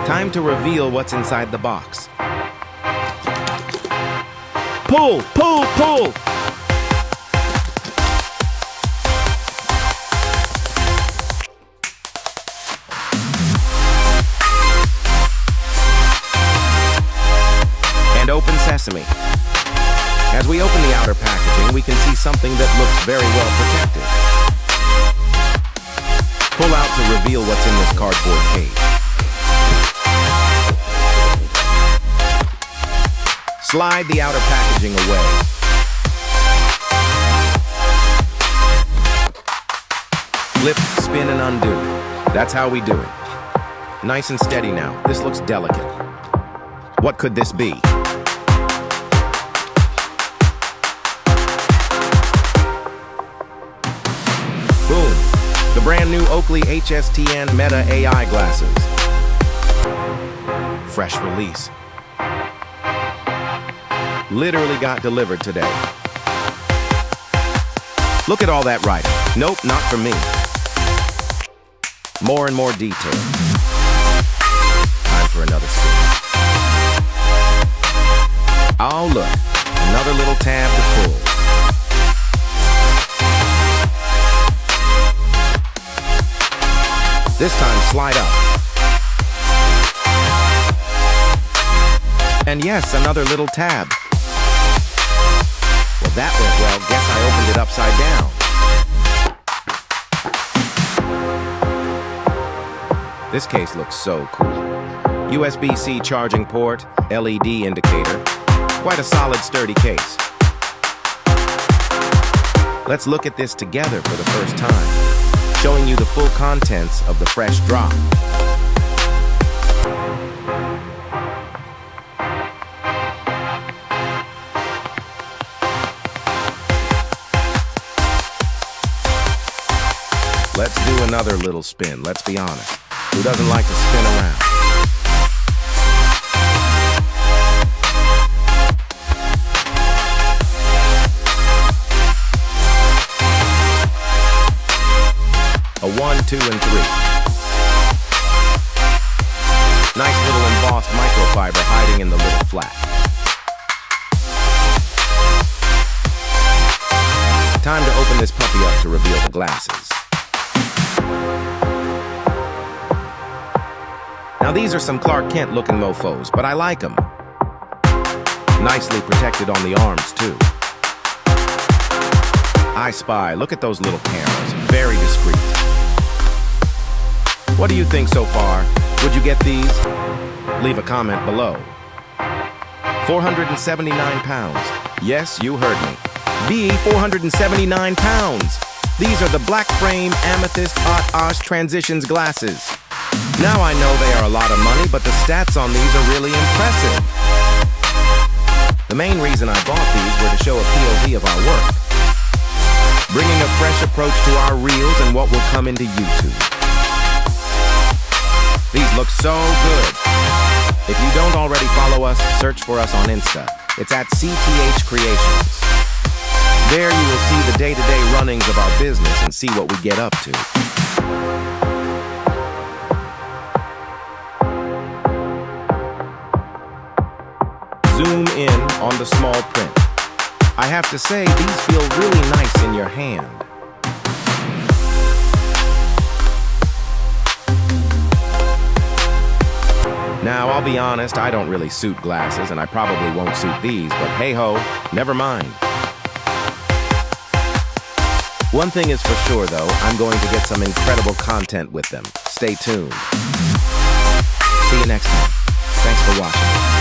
Time to reveal what's inside the box. Pull, pull, pull! And open sesame. As we open the outer packaging, we can see something that looks very well protected. Pull out to reveal what's in this cardboard cage. Slide the outer packaging away. Flip, spin, and undo. That's how we do it. Nice and steady now. This looks delicate. What could this be? Boom! The brand new Oakley HSTN Meta AI Glasses. Fresh release. Literally got delivered today. Look at all that writing. Nope, not for me. More and more detail. Time for another spin. Oh, look. Another little tab to pull. This time, slide up. And yes, another little tab. Well, that went well. Guess I opened it upside down. This case looks so cool. USB-C charging port, LED indicator. Quite a solid, sturdy case. Let's look at this together for the first time, showing you the full contents of the fresh drop. Let's do another little spin, let's be honest. Who doesn't like to spin around? A 1, 2, and 3. Nice little embossed microfiber hiding in the little flap. Time to open this puppy up to reveal the glasses. Now these are some Clark Kent looking mofos, but I like them. Nicely protected on the arms too. I spy, look at those little cameras, very discreet. What do you think so far? Would you get these? Leave a comment below. 479 pounds. Yes, you heard me. 479 pounds. These are the black frame amethyst hot Osh transitions glasses. Now I know they are a lot of money, but the stats on these are really impressive. The main reason I bought these were to show a POV of our work, bringing a fresh approach to our reels and what will come into YouTube. These look so good. If you don't already follow us, search for us on Insta. It's at CTH Creations. There you will see the day-to-day runnings of our business and see what we get up to. Zoom in on the small print. I have to say, these feel really nice in your hand. Now, I'll be honest, I don't really suit glasses, and I probably won't suit these, but hey-ho, never mind. One thing is for sure, though, I'm going to get some incredible content with them. Stay tuned. See you next time. Thanks for watching.